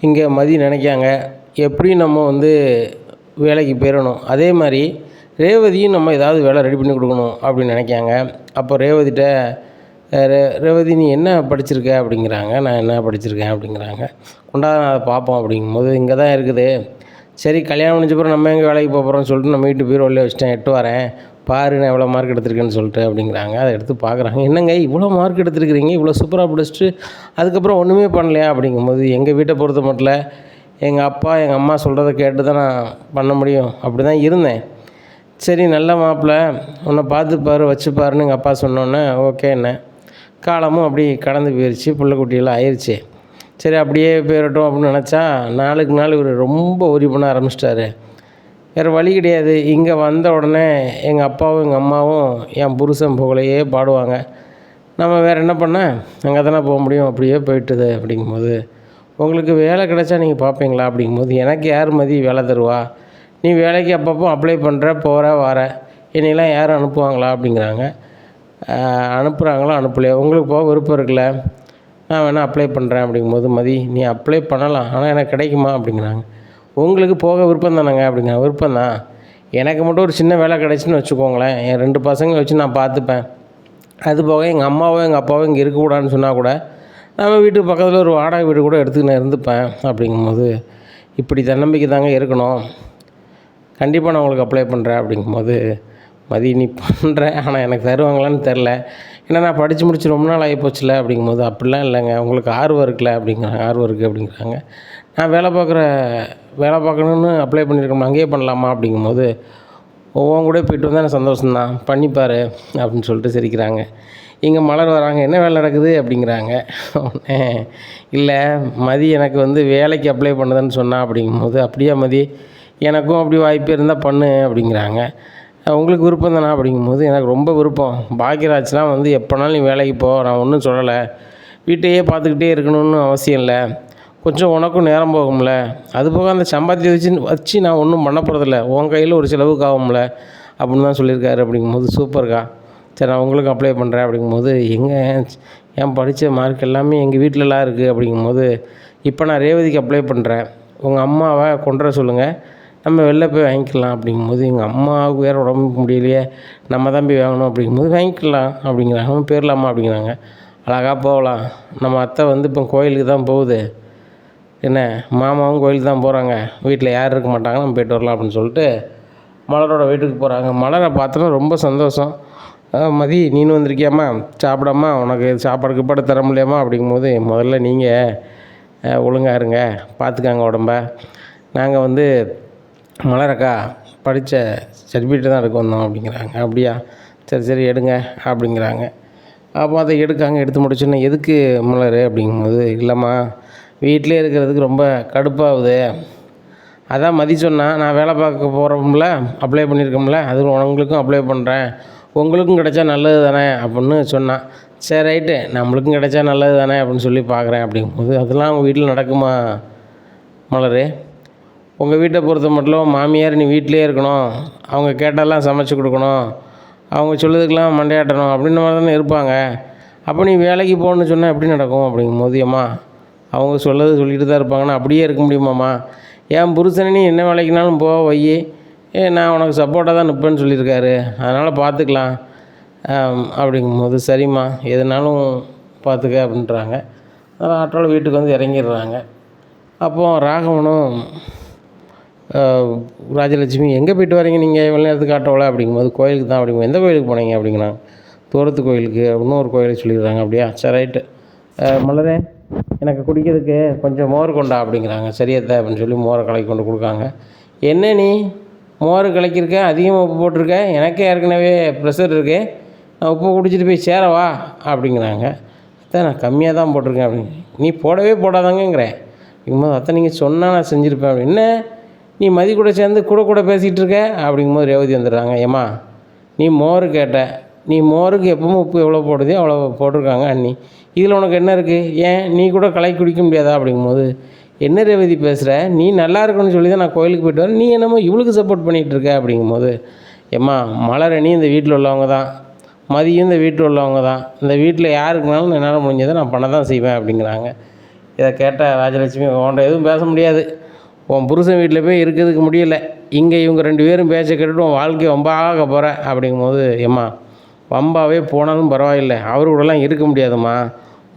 இங்கே மதி நினைக்காங்க. எப்படியும் நம்ம வந்து வேலைக்கு போயிடணும். அதே மாதிரி ரேவதியும் நம்ம ஏதாவது வேலை ரெடி பண்ணி கொடுக்கணும் அப்படின்னு நினைக்காங்க. அப்போ ரேவதிட்ட ரேவதி நீ என்ன படிச்சிருக்க அப்படிங்கிறாங்க. நான் என்ன படிச்சிருக்கேன் அப்படிங்கிறாங்க. கொண்டா நான் அதை பார்ப்போம் அப்படிங்கும்போது இங்கே தான் இருக்குது. சரி கல்யாணம் முடிஞ்ச பிறகு நம்ம எங்கே வேலைக்கு போகிறோம்னு சொல்லிட்டு நம்ம வீட்டு பீரோவிலே வச்சுட்டேன், எட்டு வரேன் பாரு நான் எவ்வளோ மார்க் எடுத்திருக்கேன்னு சொல்லிட்டு அப்படிங்கிறாங்க. அதை எடுத்து பார்க்குறாங்க. என்னங்க இவ்வளோ மார்க் எடுத்துருக்கிறீங்க, இவ்வளோ சூப்பராக படிச்சுட்டு அதுக்கப்புறம் ஒன்றுமே பண்ணலையா அப்படிங்கும்போது, எங்கள் வீட்டை பொறுத்த மட்டும் எங்கள் அப்பா எங்கள் அம்மா சொல்கிறத கேட்டு தான் நான் பண்ண முடியும், அப்படி தான் இருந்தேன். சரி நல்ல மாப்பிள்ளை உன்னை பார்த்துப்பாரு வச்சுப்பாருன்னு எங்கள் அப்பா சொன்னோன்னே ஓகே என்ன காலமும் அப்படி கடந்து போயிடுச்சு, பிள்ளைக்குட்டியெல்லாம் ஆயிடுச்சு. சரி அப்படியே போயிடட்டும் அப்படின்னு நினச்சா நாளுக்கு நாள் இவர் ரொம்ப உரி பண்ண ஆரம்பிச்சிட்டாரு. வேறு வழி கிடையாது. இங்கே வந்த உடனே எங்கள் அப்பாவும் எங்கள் அம்மாவும் என் புருஷன் புகழையே பாடுவாங்க. நம்ம வேறு என்ன பண்ண அங்கே தானே போக முடியும், அப்படியே போயிட்டுது. அப்படிங்கும்போது உங்களுக்கு வேலை கிடைச்சா நீங்கள் பார்ப்பீங்களா அப்படிங்கும்போது, எனக்கு யார் மதி வேலை தருவா, நீ வேலைக்கு அப்பப்போ அப்ளை பண்ணுற போகிற வர, என்னையெல்லாம் யாரும் அனுப்புவாங்களா அப்படிங்கிறாங்க. அனுப்புகிறாங்களோ அனுப்பலையோ உங்களுக்கு போக விருப்பம் இருக்குல்ல, நான் வேணால் அப்ளை பண்ணுறேன் அப்படிங்கும்போது, மதி நீ அப்ளை பண்ணலாம் ஆனால் எனக்கு கிடைக்குமா அப்படிங்கிறாங்க. உங்களுக்கு போக விருப்பம் தானேங்க அப்படிங்கிறாங்க. விருப்பம் தான், எனக்கு மட்டும் ஒரு சின்ன வேலை கிடைச்சின்னு வச்சுக்கோங்களேன், என் 2 பசங்க வச்சு நான் பார்த்துப்பேன். அது போக எங்கள் அம்மாவோ எங்கள் அப்பாவோ இங்கே இருக்கக்கூடாதுன்னு சொன்னால் கூட நம்ம வீட்டுக்கு பக்கத்தில் ஒரு வாடகை வீடு கூட எடுத்துக்கிட்டு நான் இருந்துப்பேன். அப்படிங்கும்போது இப்படி தன்னம்பிக்கை தாங்க இருக்கணும், கண்டிப்பாக நான் உங்களுக்கு அப்ளை பண்ணுறேன் அப்படிங்கும்போது, மதி நீ பண்ணுற ஆனால் எனக்கு தருவாங்களான்னு தெரில, ஏன்னா நான் படித்து முடிச்சு ரொம்ப நாள் ஆகி போச்சுல அப்படிங்கும்போது, அப்படிலாம் இல்லைங்க உங்களுக்கு ஆர்வம் இருக்குல்ல அப்படிங்கிறாங்க. ஆர்வம் இருக்குது அப்படிங்கிறாங்க. நான் வேலை பார்க்கணுன்னு அப்ளை பண்ணியிருக்கோம், அங்கேயே பண்ணலாமா அப்படிங்கும்போது, ஒவ்வொரு கூட போய்ட்டு வந்தால் எனக்கு சந்தோஷம்தான், பண்ணிப்பார் அப்படின்னு சொல்லிட்டு சிரிக்கிறாங்க. இங்கே மலர் வராங்க. என்ன வேலை நடக்குது அப்படிங்கிறாங்க. உடனே இல்லை மதி எனக்கு வந்து வேலைக்கு அப்ளை பண்ணுதுன்னு சொன்னா அப்படிங்கும்போது, அப்படியா மதி எனக்கும் அப்படி வாய்ப்பு இருந்தால் பண்ணு அப்படிங்கிறாங்க. உங்களுக்கு விருப்பம் தானா அப்படிங்கும்போது, எனக்கு ரொம்ப விருப்பம், பாக்கியராஜ்லாம் வந்து எப்போனாலும் நீ வேலைக்கு போ, நான் ஒன்றும் சொல்லலை, வீட்டையே பார்த்துக்கிட்டே இருக்கணும்னு அவசியம் இல்லை, கொஞ்சம் உனக்கும் நேரம் போகும்ல, அதுபோக அந்த சம்பாத்தியத்தை வச்சு நான் ஒன்றும் பண்ண போகிறதில்ல, உன் கையில் ஒரு செலவுக்கு ஆகும்ல அப்படின்னு தான் சொல்லியிருக்காரு. அப்படிங்கும்போது சூப்பர்க்கா, சரி நான் உங்களுக்கு அப்ளை பண்ணுறேன் அப்படிங்கும்போது, எங்கே என் படித்த மார்க் எல்லாமே எங்கள் வீட்டிலலாம் இருக்குது அப்படிங்கும்போது, இப்போ நான் ரேவதிக்கு அப்ளை பண்ணுறேன், உங்கள் அம்மாவை கொண்டு வர சொல்லுங்கள், நம்ம வெளில போய் வாங்கிக்கலாம் அப்படிங்கும்போது, எங்கள் அம்மாவுக்கு வேறு உடம்புக்கு முடியலையே, நம்ம தான் போய் வாங்கணும் அப்படிங்கும்போது, வாங்கிக்கலாம் அப்படிங்கிறாங்க. நம்ம போயிடலாமா அப்படிங்கிறாங்க. அழகாக போகலாம், நம்ம அத்தை வந்து இப்போ கோயிலுக்கு தான் போகுது, என்ன மாமாவும் கோயிலுக்கு தான் போகிறாங்க, வீட்டில் யாரும் இருக்க மாட்டாங்க, நம்ம போய்ட்டு வரலாம் அப்படின்னு சொல்லிட்டு மலரோட வீட்டுக்கு போகிறாங்க. மலரை பார்த்தோன்னா ரொம்ப சந்தோஷம். மதி நீனும் வந்திருக்கியாம்மா, சாப்பிடாமா, உனக்கு சாப்பாடு தர முடியாமா அப்படிங்கும்போது, முதல்ல நீங்கள் ஒழுங்காக இருங்க, பார்த்துக்காங்க உடம்ப, நாங்கள் வந்து மலரக்கா படித்த சர்டிஃபிகேட்டு தான் எடுக்க வந்தோம் அப்படிங்கிறாங்க. அப்படியா, சரி எடுங்க அப்படிங்கிறாங்க. அப்போ அதை எடுத்து முடிச்சோன்னே, எதுக்கு மலர் அப்படிங்கும்போது, இல்லைம்மா வீட்டிலே இருக்கிறதுக்கு ரொம்ப கடுப்பாகுது, அதான் மதி சொன்னால் நான் வேலை பார்க்க போகிறோம்ல, அப்ளை பண்ணியிருக்கோம்ல, அது உங்களுக்கும் அப்ளை பண்ணுறேன், உங்களுக்கும் கிடைச்சா நல்லது தானே அப்படின்னு சொன்னான். சரி ரைட்டு, நம்மளுக்கும் கிடைச்சா நல்லது தானே அப்படின்னு சொல்லி பார்க்குறேன் அப்படிங்கும்போது, அதெல்லாம் உங்கள் வீட்டில் நடக்குமா மலர், உங்கள் வீட்டை பொறுத்த மட்டும் மாமியார் நீ வீட்டிலே இருக்கணும், அவங்க கேட்டாலாம் சமைச்சு கொடுக்கணும், அவங்க சொல்லுறதுக்கெலாம் மண்டையாட்டணும் அப்படின்ற மாதிரி தானே இருப்பாங்க, அப்போ நீ வேலைக்கு போகணுன்னு சொன்னால் எப்படி நடக்கும் அப்படிங்கும்போது, அம்மா அவங்க சொல்லிட்டு தான் இருப்பாங்கன்னா அப்படியே இருக்க முடியுமாம்மா, என் புருஷனை நீ என்ன வேலைக்குனாலும் போ வை, நான் உனக்கு சப்போர்ட்டாக தான் நிற்பேன்னு சொல்லியிருக்காரு, அதனால் பார்த்துக்கலாம் அப்படிங்கும்போது, சரிம்மா எதுனாலும் பார்த்துக்க அப்படின்றாங்க. அதனால் ஆட்டோவில் வீட்டுக்கு வந்து இறங்கிடுறாங்க. அப்போது ராகவனும் ராஜலட்சுமி எங்கே போய்ட்டு வரீங்க நீங்கள் இவ்வளோ நேரத்துக்கு ஆட்டோவில் அப்படிங்கும்போது, கோயிலுக்கு தான் அப்படிங்கும்போது, எந்த கோயிலுக்கு போனீங்க அப்படிங்கிறாங்க. தூரத்து கோயிலுக்கு, இன்னொரு கோயிலுக்கு சொல்லிடுறாங்க. அப்படியா, சரி ரைட்டு, மலரே எனக்கு குடிக்கிறதுக்கு கொஞ்சம் மோர் கொண்டா அப்படிங்கிறாங்க. சரியத்தை அப்படின்னு சொல்லி மோரை கலக்கி கொண்டு கொடுக்காங்க. என்ன நீ மோர் கலக்கியிருக்க, அதிகமாக உப்பு போட்டிருக்க, எனக்கே ஏற்கனவே ப்ரெஷர் இருக்குது, நான் உப்பு குடிச்சிட்டு போய் சேரவா அப்படிங்கிறாங்க. அத்தை நான் கம்மியாக தான் போட்டிருக்கேன் அப்படின்னு. நீ போடவே போடாதாங்கிறேன் அப்படிங்கும்போது, அத்தை நீங்கள் சொன்னால் நான் செஞ்சுருப்பேன் அப்படின்னு. என்ன நீ மதி கூட சேர்ந்து கூட பேசிகிட்டு இருக்க அப்படிங்கும்போது ரேவதி வந்துடுறாங்க. ஏம்மா நீ மோர் கேட்ட, நீ மோருக்கு எப்பவும் உப்பு எவ்வளோ போடுதோ அவ்வளோ போட்டிருக்காங்க அண்ணி, இதில் உனக்கு என்ன இருக்குது, ஏன் நீ கூட கலக்கி குடிக்க முடியாதா அப்படிங்கும்போது, என்ன ரேவதி பேசுகிற, நீ நல்லா இருக்கணும்னு சொல்லி தான் நான் கோயிலுக்கு போய்ட்டு வரேன், நீ என்னமோ இவளுக்கு சப்போர்ட் பண்ணிகிட்டு இருக்க அப்படிங்கும்போது, ஏம்மா மலரணி இந்த வீட்டில் உள்ளவங்க தான், மதியும் இந்த வீட்டில் உள்ளவங்க தான், இந்த வீட்டில் யாருக்குனாலும் என்னால் முடிஞ்சதை நான் பண்ண தான் செய்வேன் அப்படிங்கிறாங்க. இதை கேட்டால் ராஜலட்சுமி உன்ட்ட எதுவும் பேச முடியாது, உன் புருஷன் வீட்டில் போய் இருக்கிறதுக்கு முடியலை, இங்கே இவங்க 2 பேரும் பேச்சை கேட்டுட்டு உன் வாழ்க்கையை வம்பாக போகிற அப்படிங்கும்போது, ஏம்மா வம்பாவே போனாலும் பரவாயில்லை, அவர் கூடலாம் இருக்க முடியாதும்மா,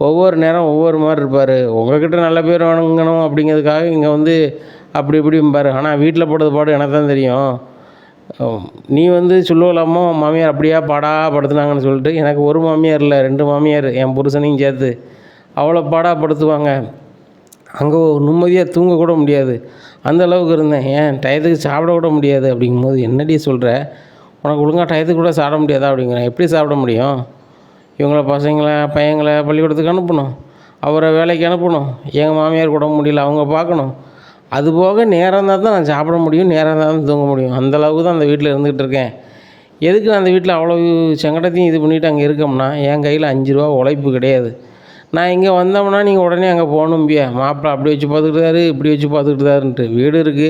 ஒவ்வொரு நேரம் ஒவ்வொரு மாதிரி இருப்பார், உங்கள்கிட்ட நல்ல பேர் வாங்கணும் அப்படிங்கிறதுக்காக இங்கே வந்து அப்படி இப்படிம்பார், ஆனால் வீட்டில் போடுறது பாடு எனக்கு தான் தெரியும். நீ வந்து சொல்லலாமோ மாமியார் அப்படியா பாடா படுத்துனாங்கன்னு சொல்லிட்டு, எனக்கு ஒரு மாமியார் இல்லை 2 மாமியார், என் புருஷனையும் சேர்த்து அவ்வளோ பாடா படுத்துவாங்க, அங்கே நிம்மதியாக தூங்கக்கூட முடியாது, அந்த அளவுக்கு இருந்தேன், ஏன் டயத்துக்கு சாப்பிட கூட முடியாது அப்படிங்கும்போது, என்னடி சொல்கிற, உனக்கு ஒழுங்காக டயத்துக்கு கூட சாப்பிட முடியாதா அப்படிங்கிறேன். எப்படி சாப்பிட முடியும், இவங்கள பையங்களை பள்ளிக்கூடத்துக்கு அனுப்பணும், அவரை வேலைக்கு அனுப்பணும், எங்கள் மாமியார் கூட முடியல அவங்க பார்க்கணும், அதுபோக நேரம் தான் நான் சாப்பிட முடியும், நேரம் தான் தூங்க முடியும், அந்தளவுக்கு தான் அந்த வீட்டில் இருந்துகிட்டு இருக்கேன். எதுக்கு நான் அந்த வீட்டில் அவ்வளோ சங்கடத்தையும் இது பண்ணிவிட்டு அங்கே இருக்கோம்னா, என் கையில் 5 ரூபா உழைப்பு கிடையாது, நான் இங்கே வந்தோம்னா நீங்கள் உடனே அங்கே போகணும்பியா, மாப்பிள்ளை அப்படி வச்சு பார்த்துக்கிட்டாரு இப்படி வச்சு பார்த்துக்கிட்டாருன்ட்டு, வீடு இருக்குது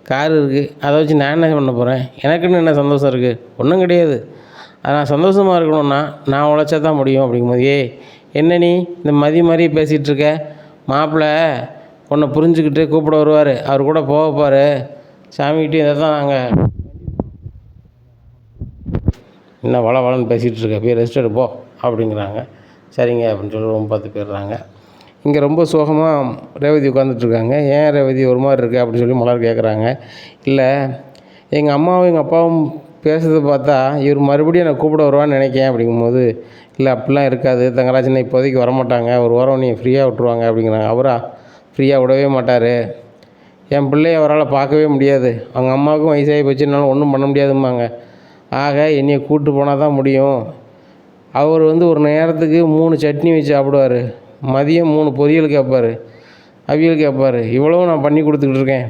கார் இருக்குது, அதை வச்சு நான் என்ன பண்ண போகிறேன், எனக்குன்னு என்ன சந்தோஷம் இருக்குது, ஒன்றும் கிடையாது. அது நான் சந்தோஷமாக இருக்கணும்னா நான் உழைச்சா தான் முடியும் அப்படிங்கும்போது, என்ன நீ இந்த மாதிரி பேசிகிட்டு இருக்க, மாப்பிள்ளை உன்னை புரிஞ்சுக்கிட்டு கூப்பிட வருவார், அவர் கூட போகப்பார், சாமிக்கிட்டே இதை தான் நாங்கள் என்ன வளன்னு பேசிகிட்டு இருக்க, போய் ரெஸ்ட் எடுப்போம் அப்படிங்கிறாங்க. சரிங்க அப்படின்னு சொல்லி ரொம்ப பார்த்து போயிடுறாங்க. இங்கே ரொம்ப சோகமாக ரேவதி உட்காந்துட்ருக்காங்க. ஏன் ரேவதி ஒரு மாதிரி இருக்குது அப்படின்னு சொல்லி மலர் கேட்குறாங்க. இல்லை எங்கள் அம்மாவும் எங்கள் அப்பாவும் பேசுகிறத பார்த்தா இவர் மறுபடியும் என்னை கூப்பிட வருவான்னு நினைக்கேன் அப்படிங்கும்போது, இல்லை அப்படிலாம் இருக்காது தங்கராஜனை, இப்போதைக்கு வரமாட்டாங்க, ஒரு வாரம் நீ ஃப்ரீயாக விட்ருவாங்க அப்படிங்கிறாங்க. அவரா ஃப்ரீயாக விடவே மாட்டார், என் பிள்ளையை அவரால் பார்க்கவே முடியாது, அவங்க அம்மாவுக்கும் வயசாகி போச்சுனாலும் ஒன்றும் பண்ண முடியாதும்பாங்க, ஆக என்னையை கூப்பிட்டு போனால் தான் முடியும். அவர் வந்து ஒரு நேரத்துக்கு 3 சட்னி வச்சு சாப்பிடுவார், மதியம் 3 பொரியல் கேட்பார், அவியல் கேட்பார், இவ்வளவும் நான் பண்ணி கொடுத்துக்கிட்டு இருக்கேன்.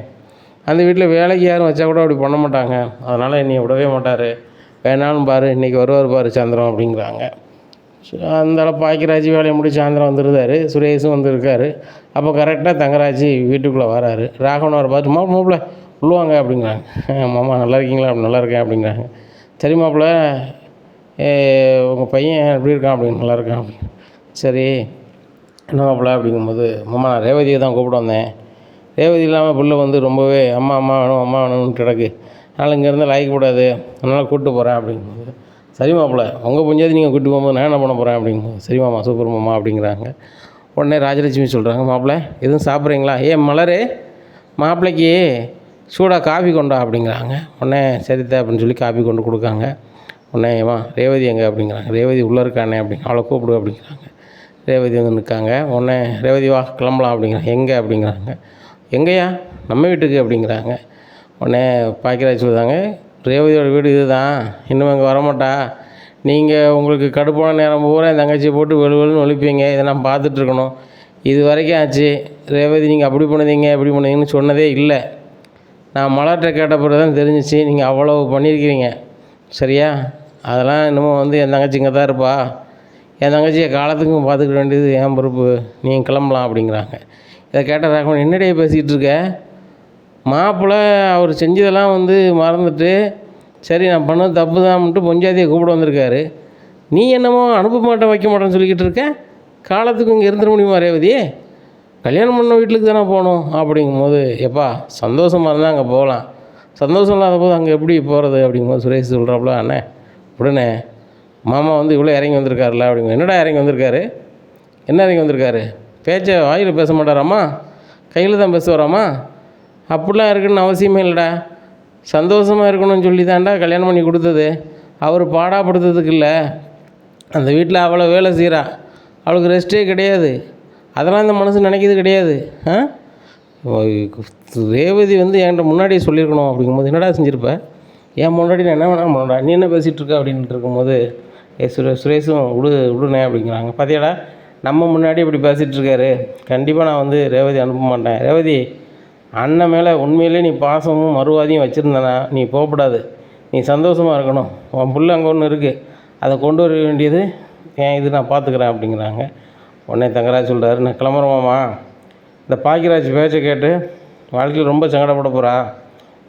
அந்த வீட்டில் வேலைக்கு யாரும் வச்சா கூட அப்படி பண்ண மாட்டாங்க, அதனால் என்னை விடவே மாட்டார், வேணாலும் பாரு இன்றைக்கி வருவார் பாரு சாயந்தரம் அப்படிங்கிறாங்க. அந்த பாக்கியராஜ் வேலையை முடிச்சு சாயந்தரம் வந்துருந்தார், சுரேஷும் வந்திருக்காரு. அப்போ கரெக்டாக தங்கராஜ் வீட்டுக்குள்ளே வராரு. ராகவன் அவரை பார்த்து மாப்பிள்ளை உள்ளுவாங்க அப்படிங்கிறாங்க. மாமா நல்லா இருக்கீங்களா, அப்படி நல்லா இருக்கேன் அப்படிங்கிறாங்க. சரி மாப்பிள்ளை உங்கள் பையன் எப்படி இருக்கான் அப்படின்னு, நல்லா இருக்கான் அப்படின்னு. சரி என்ன மாப்பிள்ளை அப்படிங்கும்போது, மாமா நான் ரேவதியை தான் கூப்பிட வந்தேன், ரேவதி இல்லாமல் பிள்ளை வந்து ரொம்பவே அம்மா வேணும்னு கிடக்கு, அதனால் இங்கேருந்து லாய்க்கக்கூடாது, அதனால் கூப்பிட்டு போகிறேன் அப்படிங்கும்போது, சரி மாப்பிள்ளை உங்கள் பஞ்சாயத்து நீங்கள் கூப்பிட்டு போகும்போது நான் என்ன பண்ண போகிறேன் அப்படிங்கும்போது, சரி மாமா சூப்பர் மாமா அப்படிங்கிறாங்க. உடனே ராஜலட்சுமி சொல்கிறாங்க, மாப்பிள்ளை எதுவும் சாப்பிட்றீங்களா, மலர் மாப்பிள்ளைக்கு சூடாக காஃபி கொண்டா அப்படிங்கிறாங்க. உடனே சரிதா அப்படின்னு சொல்லி காஃபி கொண்டு கொடுக்காங்க. உடனே ரேவதி எங்கே அப்படிங்கிறாங்க. ரேவதி உள்ளே இருக்கானே அப்படிங்க, அவளை கூப்பிடு அப்படிங்கிறாங்க. ரேவதி வந்து நிற்காங்க. உடனே ரேவதி வா கிளம்பலாம் அப்படிங்கிறாங்க. எங்கே அப்படிங்கிறாங்க. எங்கேயா, நம்ம வீட்டுக்கு அப்படிங்கிறாங்க. உடனே பாக்கியராஜ் சொல்லுதாங்க, ரேவதியோட வீடு இது தான், இன்னும் அங்கே வரமாட்டா, நீங்கள் உங்களுக்கு கடுப்பான நேரம் பூரா என் தங்கச்சியை போட்டு வெளுன்னு ஒழிப்பீங்க, இதை நான் பார்த்துட்ருக்கணும், இது வரைக்கும் ஆச்சு, ரேவதி நீங்கள் அப்படி பண்ணுதீங்க இப்படி பண்ணுதீங்கன்னு சொன்னதே இல்லை, நான் மலர்கிட்ட கேட்ட பிறகு தான் தெரிஞ்சிச்சு நீங்கள் அவ்வளோ பண்ணியிருக்கிறீங்க, சரியா, அதெல்லாம் இன்னமும் வந்து என் தங்கச்சி இங்கே தான் இருப்பா, என் தங்கச்சியை காலத்துக்கும் பார்த்துக்க வேண்டியது என் பொறுப்பு, நீங்கள் கிளம்பலாம் அப்படிங்கிறாங்க. இதை கேட்ட ராகவன், என்னடியே பேசிகிட்டு இருக்க, மாப்பிள்ளை அவர் செஞ்சதெல்லாம் வந்து மறந்துட்டு, சரி நான் பண்ணது தப்பு தான்ட்டு பொஞ்சாதியை கூப்பிட வந்திருக்காரு, நீ என்னமோ அனுப்ப மாட்டேன் வைக்க மாட்டேன்னு சொல்லிக்கிட்டு இருக்க, காலத்துக்கு இங்கே இருந்துட முடியுமா ரேவதி, கல்யாணம் பண்ண வீட்டுக்கு தானே போகணும் அப்படிங்கும்போது, எப்பா சந்தோஷமாக இருந்தால் அங்கே போகலாம், சந்தோஷம் இல்லாத போது அங்கே எப்படி போகிறது அப்படிங்கும்போது சுரேஷ் சொல்கிறாப்புல, அண்ணே உடனே மாமா வந்து இவ்வளோ இறங்கி வந்திருக்காருல்ல அப்படிங்க. என்னடா இறங்கி வந்திருக்காரு, என்ன இறங்கி வந்திருக்காரு, பேச்சை வாயில் பேச மாட்டாராம்மா, கையில் தான் பேசுவாராம்மா, அப்படிலாம் இருக்குன்னு அவசியமே இல்லைடா, சந்தோஷமாக இருக்கணும்னு சொல்லி தான்டா கல்யாணம் பண்ணி கொடுத்தது, அவர் பாடாப்படுத்துறதுக்கு இல்லை, அந்த வீட்டில் அவ்வளோ வேலை செய்கிறா, அவளுக்கு ரெஸ்ட்டே கிடையாது, அதெல்லாம் இந்த மனசு நினைக்கிறது கிடையாது. ரேவதி வந்து என்கிட்ட முன்னாடியே சொல்லியிருக்கணும் அப்படிங்கும்போது, என்னடா செஞ்சுருப்ப, என் முன்னாடி நான் என்ன வேணால் பண்ணடா, நீ என்ன பேசிகிட்டு இருக்க அப்படின்ட்டு இருக்கும்போது, சுரேஷும் விடுனே அப்படிங்கிறாங்க. பார்த்தியாடா நம்ம முன்னாடி இப்படி பேசிகிட்டு இருக்காரு, கண்டிப்பாக நான் வந்து ரேவதி அனுப்ப மாட்டேன், ரேவதி அண்ணன் மேலே உண்மையிலே நீ பாசமும் மறுவாதியும் வச்சுருந்தனா நீ போகக்கூடாது, நீ சந்தோஷமாக இருக்கணும், உன் புள்ள அங்கே ஒன்று இருக்குது, அதை கொண்டு வர வேண்டியது ஏன் இது நான் பார்த்துக்கிறேன் அப்படிங்கிறாங்க. உடனே தங்கராஜ் சொல்கிறாரு, நான் கிளம்புறோமாம்மா, இந்த பாக்கியராஜ் பேச்சை கேட்டு வாழ்க்கையில் ரொம்ப சங்கடப்பட போகிறா,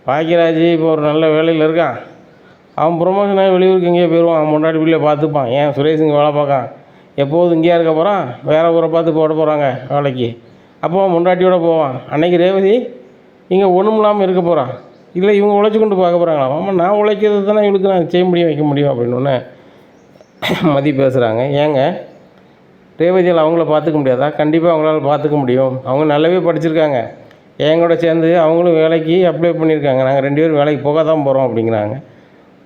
பாக்கியராஜ் இப்போ ஒரு நல்ல வேலையில் இருக்கான், அவன் ப்ரொமோஷனாக வெளியூருக்கு எங்கேயோ போயிடுவான், அவன் முன்னாடி வீட்டில் பார்த்துப்பான், ஏன் சுரேஷ் இங்கே வேலை பார்க்கான், எப்போதும் இங்கேயா இருக்க போகிறான், வேறு ஊரை பார்த்து போட போகிறாங்க வேலைக்கு, அப்போ முண்டாட்டியோடு போவான். அன்றைக்கி ரேவதி இங்கே ஒன்றும் இல்லாமல் இருக்க போகிறான். இல்லை இவங்க உழைச்சி கொண்டு பார்க்க போகிறாங்களா? ஆமாம், நான் உழைக்கிறது தானே இவளுக்கு நான் செய்ய முடியும் வைக்க முடியும் அப்படின்னோடனே மதி பேசுகிறாங்க. ஏங்க ரேவதியால் அவங்கள பார்த்துக்க முடியாதா? கண்டிப்பாக அவங்களால பார்த்துக்க முடியும். அவங்க நல்லாவே படிச்சிருக்காங்க. என் கூட சேர்ந்து அவங்களும் வேலைக்கு அப்ளை பண்ணியிருக்காங்க. நாங்கள் 2 பேரும் வேலைக்கு போக தான் போகிறோம் அப்படிங்கிறாங்க.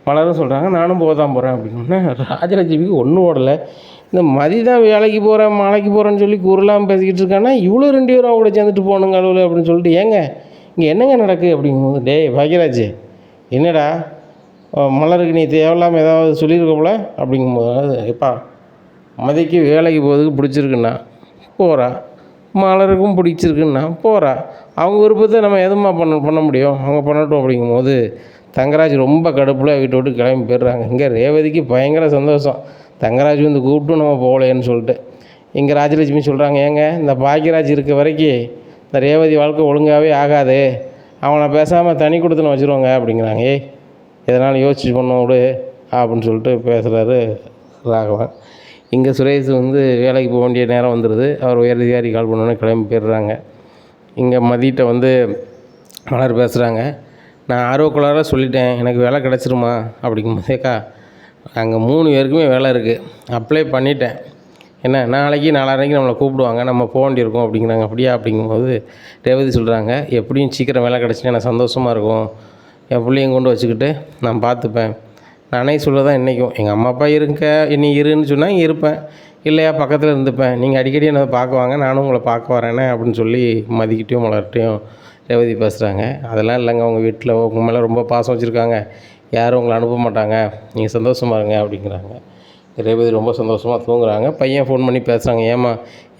மலரும் சொல்கிறாங்க நானும் போக தான் போகிறேன் அப்படின்னோடனே ராஜலட்சுமிக்கு ஒன்றும் ஓடலை. இந்த மதி தான் வேலைக்கு போகிறேன் மாலைக்கு போகிறேன்னு சொல்லி கூறலாம் பேசிக்கிட்டு இருக்காங்கன்னா இவ்வளோ 2 பேரும் அவங்க கூட சேர்ந்துட்டு போகணுங்க அளவில் அப்படின்னு சொல்லிட்டு ஏங்க இங்கே என்னங்க நடக்குது அப்படிங்கும்போது, டேய் பாக்கியராஜ் என்னடா மலருக்கு நீ தேவையில்லாமல் ஏதாவது சொல்லியிருக்க போல அப்படிங்கும்போது, எப்பா மதிக்கு வேலைக்கு போகிறதுக்கு பிடிச்சிருக்குண்ணா போகிறா, மலருக்கும் பிடிச்சிருக்குன்னா போகிறா, அவங்க விருப்பத்தை நம்ம எதுவுமா பண்ண முடியும், அவங்க பண்ணட்டும் அப்படிங்கும்போது தங்கராஜ் ரொம்ப கடுப்பில் வீட்டை விட்டு கிளம்பி போயிடுறாங்க. இங்கே ரேவதிக்கு பயங்கர சந்தோஷம். தங்கராஜ் வந்து கூப்பிட்டும் நம்ம போகலேன்னு சொல்லிட்டு. இங்கே ராஜலட்சுமி சொல்கிறாங்க, ஏங்க இந்த பாக்கியராஜ் இருக்க வரைக்கும் இந்த ரேவதி வாழ்க்கை ஒழுங்காகவே ஆகாது, அவனை பேசாமல் தனி கொடுத்துன்னு வச்சுருவாங்க அப்படிங்கிறாங்க. எதனால் யோசிச்சு பண்ண விடு அப்படின்னு சொல்லிட்டு பேசுகிறாரு ராகவன். இங்கே சுரேஷ் வந்து வேலைக்கு போக வேண்டிய நேரம் வந்துடுது. அவர் உயரதிகாரி கால் பண்ணோன்னே கிளம்பி போயிடுறாங்க. இங்கே மதியிட்ட வந்து மலர் பேசுகிறாங்க, நான் ஆர்வக்குள்ளார சொல்லிட்டேன் எனக்கு வேலை கிடச்சிருமா அப்படிங்கும்போதேக்கா அங்கே 3 பேருக்குமே வேலை இருக்குது, அப்ளை பண்ணிட்டேன், என்ன நாளைக்கு நாளான்னைக்கு நம்மளை கூப்பிடுவாங்க, நம்ம போக வேண்டியிருக்கோம் அப்படிங்கிறாங்க. அப்படியா அப்படிங்கும்போது ரேவதி சொல்கிறாங்க, எப்படியும் சீக்கிரம் வேலை கிடச்சினா எனக்கு சந்தோஷமாக இருக்கும், என் பிள்ளையும் கொண்டு வச்சுக்கிட்டு நான் பார்த்துப்பேன், நானே சொல்லதான் இன்றைக்கும் எங்கள் அம்மா அப்பா இருக்க நீ இருன்னு சொன்னால் இங்கே இருப்பேன், இல்லையா பக்கத்தில் இருந்துப்பேன், நீங்கள் அடிக்கடி என்னை பார்க்க வாங்க நானும் உங்களை பார்க்க வரேனே அப்படின்னு சொல்லி மதிக்கிட்டையும் மலர்கிட்டையும் ரேவதி பேசுகிறாங்க. அதெல்லாம் இல்லைங்க, உங்கள் வீட்டில் உங்கள் மேலே ரொம்ப பாசம் வச்சுருக்காங்க, யாரும் உங்களை அனுப்ப மாட்டாங்க, நீங்கள் சந்தோஷமாக இருங்க அப்படிங்கிறாங்க. ரேவதி ரொம்ப சந்தோஷமாக தூங்குறாங்க. பையன் ஃபோன் பண்ணி பேசுகிறாங்க, ஏம்மா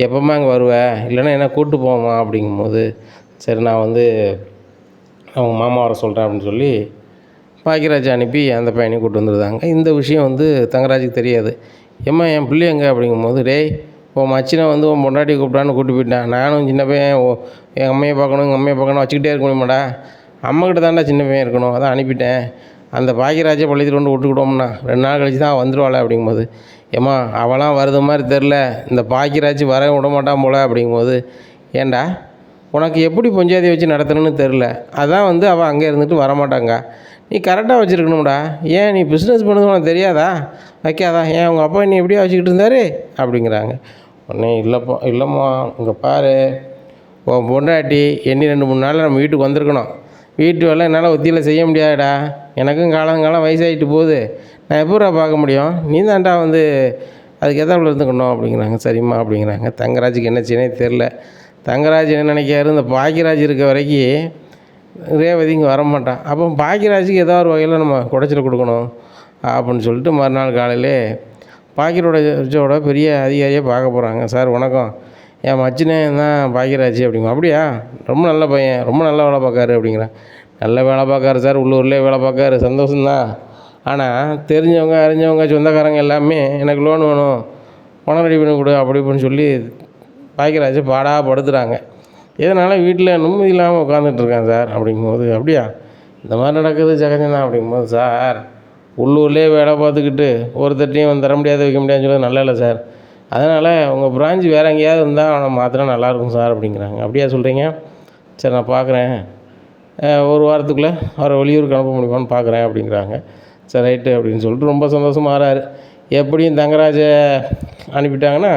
எப்போம்மா அங்கே வருவேன், இல்லைன்னா என்ன கூப்பிட்டு போவோம்மா அப்படிங்கும்போது, சரி நான் வந்து அவங்க மாமா வர சொல்கிறேன் அப்படின்னு சொல்லி பாக்கியராஜ் அனுப்பி அந்த பையனையும் கூப்பிட்டு வந்துருந்தாங்க. இந்த விஷயம் வந்து தங்கராஜுக்கு தெரியாது. ஏம்மா என் பிள்ளை எங்கே அப்படிங்கும்போது, டேய் உன் மச்சினை வந்து உன் பொண்டாட்டி கூப்பிட்டான்னு கூப்பிட்டு போயிட்டேன், நானும் சின்ன பையன் எங்கள் அம்மையை பார்க்கணும் எங்கள் அம்மையை பார்க்கணும் வச்சுக்கிட்டே இருக்க முடியுமாடா, அம்மாக்கிட்ட தாண்டா சின்ன பையன் இருக்கணும், அதான் அனுப்பிட்டேன், அந்த பாக்கியராஜை பள்ளியத்தில் கொண்டு விட்டுக்கிட்டோம்னா 2 நாள் கழிச்சு தான் வந்துடுவாள் அப்படிங்கும்போது, ஏம்மா அவளாம் வருது மாதிரி தெரில, இந்த பாக்கியராஜ் வர விட மாட்டான் போல அப்படிங்கும்போது, ஏண்டா உனக்கு எப்படி பஞ்சாயத்தை வச்சு நடத்தணும்னு தெரில, அதான் வந்து அவள் அங்கே இருந்துட்டு வரமாட்டாங்க, நீ கரெக்டாக வச்சுருக்கணும்டா, ஏன் நீ பிஸ்னஸ் பண்ணது உனக்கு தெரியாதா, வைக்காதா, ஏன் உங்கள் அப்பா நீ எப்படியா வச்சுக்கிட்டு இருந்தாரு அப்படிங்கிறாங்க. உடனே இல்லைம்மா இங்கே பாரு, உன் பொண்டாட்டி எண்ணி 2-3 நாளில் நம்ம வீட்டுக்கு வந்திருக்கணும், வீட்டு வேலை என்னால் ஒத்தியில் செய்ய முடியாதுடா, எனக்கும் காலம் வயசாகிட்டு போகுது, நான் எப்போ பார்க்க முடியும், நீ தான்டா வந்து அதுக்கு எதாவில் இருந்துக்கணும் அப்படிங்கிறாங்க. சரிம்மா அப்படிங்கிறாங்க. தங்கராஜுக்கு என்ன செய்யனே தெரில. தங்கராஜ் என்ன நினைக்காரு, இந்த பாக்கியராஜ் இருக்க வரைக்கும் ரேவதி இங்கே வரமாட்டான், அப்போ பாக்கியராஜுக்கு ஏதோ ஒரு வகையில் நம்ம குடைச்சல் கொடுக்கணும் அப்படின்னு சொல்லிட்டு மறுநாள் காலையிலே பாக்கியராஜோட பெரிய அதிகாரியாக பார்க்க போகிறாங்க. சார் வணக்கம், என் மச்சினே தான் பாக்கியராஜ் அப்படிங்க. அப்படியா, ரொம்ப நல்ல பையன், ரொம்ப நல்ல வேலை பார்க்காரு அப்படிங்கிறேன். நல்ல வேலை பார்க்காரு சார், உள்ளூர்லேயே வேலை பார்க்காரு, சந்தோஷம்தான், ஆனால் தெரிஞ்சவங்க அறிஞ்சவங்க சொந்தக்காரங்க எல்லாமே எனக்கு லோன் வேணும், பணம் ரெடி பண்ணி கொடு அப்படி இப்படின்னு சொல்லி பாக்கியராஜை படுத்துகிறாங்க. இதனால் வீட்டில் நிம்மதி இல்லாமல் உட்காந்துட்ருக்கேன் சார் அப்படிங்கும்போது, அப்படியா இந்த மாதிரி நடக்குது ஜெகஜனா அப்படிங்கும்போது, சார் உள்ளூர்லேயே வேலை பார்த்துக்கிட்டு ஒருத்தட்டையும் தர முடியாது வைக்க முடியாதுன்னு சொல்லி நல்லா இல்லை சார், அதனால் உங்கள் பிரான்ச் வேறு எங்கேயாவது இருந்தால் அவனை மாற்றினா நல்லாயிருக்கும் சார் அப்படிங்கிறாங்க. அப்படியா சொல்கிறீங்க, சரி நான் பார்க்குறேன், ஒரு வாரத்துக்குள்ளே அவரை வெளியூருக்கு அனுப்ப முடியுமான்னு பார்க்குறேன் அப்படிங்கிறாங்க. சரி ரைட்டு அப்படின்னு சொல்லிட்டு ரொம்ப சந்தோஷமாக ஆறாரு. எப்படியும் தங்கராஜை அனுப்பிட்டாங்கன்னா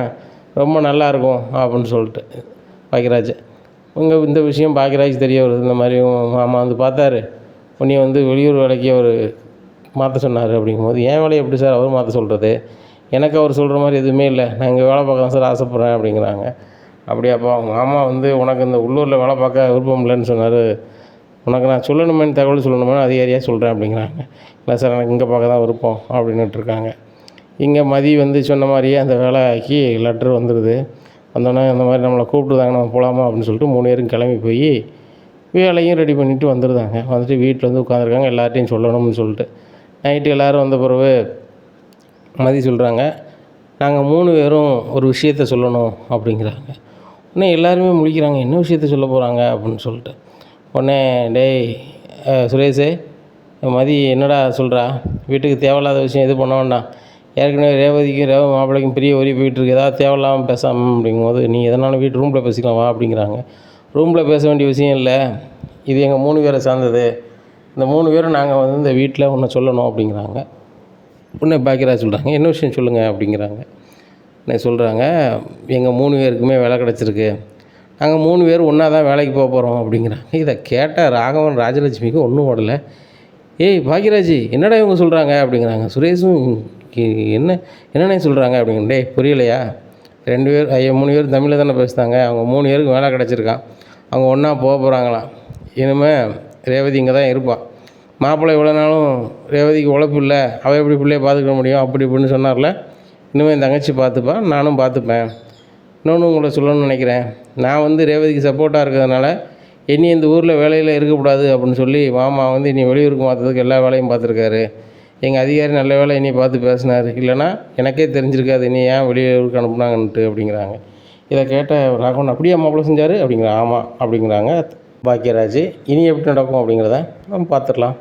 ரொம்ப நல்லாயிருக்கும் அப்படின்னு சொல்லிட்டு பாக்கியராஜ் இந்த விஷயம் பாக்கியராஜ் தெரிய வருது. இந்த மாதிரி மாமா வந்து பார்த்தாரு, உன்னை வந்து வெளியூர் வேலைக்கு அவர் மாற்ற சொன்னார் அப்படிங்கும்போது, என் வேலையை எப்படி சார் அவர் மாற்ற சொல்கிறது, எனக்கு அவர் சொல்கிற மாதிரி எதுவுமே இல்லை, நான் இங்கே வேலை பார்க்க தான் சார் ஆசைப்பட்றேன் அப்படிங்கிறாங்க. அப்படியாப்பா அவங்க மாமா வந்து உனக்கு இந்த உள்ளூரில் வேலை பார்க்க விருப்பம் இல்லைன்னு சொன்னார், உனக்கு நான் சொல்லணுமேனு தகவல் சொல்லணுமேனு அதிகாரியாக சொல்கிறேன் அப்படிங்கிறாங்க. இல்லை சார் எனக்கு இங்கே பார்க்க தான் விருப்பம் அப்படின்னுட்டுருக்காங்க. இங்கே மதி வந்து சொன்ன மாதிரியே அந்த வேலைக்கு லெட்ரு வந்துடுது. வந்தோடனே இந்த மாதிரி நம்மளை கூப்பிட்டுதாங்க நம்ம போகலாமா அப்படின்னு சொல்லிட்டு 3 பேரும் கிளம்பி போய் வேலையும் ரெடி பண்ணிவிட்டு வந்துடுதாங்க. வந்துட்டு வீட்டில் வந்து உட்காந்துருக்காங்க, எல்லார்ட்டையும் சொல்லணும்னு சொல்லிட்டு. நைட்டு எல்லோரும் வந்த பிறகு மதி சொல்கிறாங்க, நாங்கள் 3 பேரும் ஒரு விஷயத்த சொல்லணும் அப்படிங்கிறாங்க. உடனே எல்லாருமே முழிக்கிறாங்க, என்ன விஷயத்த சொல்ல போகிறாங்க அப்படின்னு சொல்லிட்டு. உடனே டேய் சுரேஷு மதி என்னடா சொல்கிறா, வீட்டுக்கு தேவையில்லாத விஷயம் எதுவும் பண்ண வேண்டாம், ஏற்கனவே ரேவதி மாப்பிள்ளைக்கும் பெரிய ஒரி போயிட்டுருக்கு, ஏதாவது தேவையில்லாமல் பேசாமல் அப்படிங்கும்போது, நீ எதனாலும் வீட்டு ரூமில் பேசிக்கலாம் வா அப்படிங்கிறாங்க. ரூமில் பேச வேண்டிய விஷயம் இல்லை, இது எங்கள் 3 பேரை சார்ந்தது, இந்த 3 பேரும் நாங்கள் வந்து இந்த வீட்டில் ஒன்று சொல்லணும் அப்படிங்கிறாங்க. உடனே பாக்கியராஜ் சொல்கிறாங்க, என்ன விஷயம் சொல்லுங்கள் அப்படிங்கிறாங்க. உடனே சொல்கிறாங்க, எங்கள் 3 பேருக்குமே வேலை கிடச்சிருக்கு, நாங்கள் 3 பேர் ஒன்றா தான் வேலைக்கு போக போகிறோம் அப்படிங்கிறாங்க. இதை கேட்டால் ராகவன் ராஜலட்சுமிக்கு ஒன்றும் ஓடலை. ஏய் பாக்கியராஜ், என்னடா இவங்க சொல்கிறாங்க அப்படிங்கிறாங்க. சுரேஷும் என்னென்ன சொல்கிறாங்க அப்படிங்கிற. டேய் புரியலையா, 2 பேர் 3 பேர் தமிழில் தானே பேசுகிறாங்க, அவங்க 3 பேருக்கு வேலை கிடச்சிருக்கான், அவங்க ஒன்றா போக போகிறாங்களாம். இனிமேல் ரேவதி இங்கே தான் இருப்பாள், மாப்பிள்ளை இவ்வளோ நாளும் ரேவதிக்கு உழைப்பு இல்லை, அவள் எப்படி பிள்ளைய பார்த்துக்க முடியும் அப்படி இப்படின்னு சொன்னார்ல, இனிமேல் என் தங்கச்சி பார்த்துப்பா, நானும் பார்த்துப்பேன். இன்னொன்று உங்களை சொல்லணும்னு நினைக்கிறேன், நான் வந்து ரேவதிக்கு சப்போர்ட்டாக இருக்கிறதுனால இனி இந்த ஊரில் வேலையில் இருக்கக்கூடாது அப்படின்னு சொல்லி மாமா வந்து இனி வெளியூருக்கு மாற்றுறதுக்கு எல்லா வேலையும் பார்த்துருக்காரு. எங்கள் அதிகாரி நல்ல வேலை என்னை பார்த்து பேசினார், இல்லைனா எனக்கே தெரிஞ்சிருக்காது இனி ஏன் வெளியூருக்கு அனுப்புனாங்கன்ட்டு அப்படிங்கிறாங்க. இதை கேட்ட ராகவன், அப்படியே மாப்பிள்ளை செஞ்சார் அப்படிங்கிற. ஆமாம் அப்படிங்கிறாங்க பாக்கியராஜ். இனி எப்படி நடக்கும் அப்படிங்கிறத நம்ம பார்த்துடலாம்.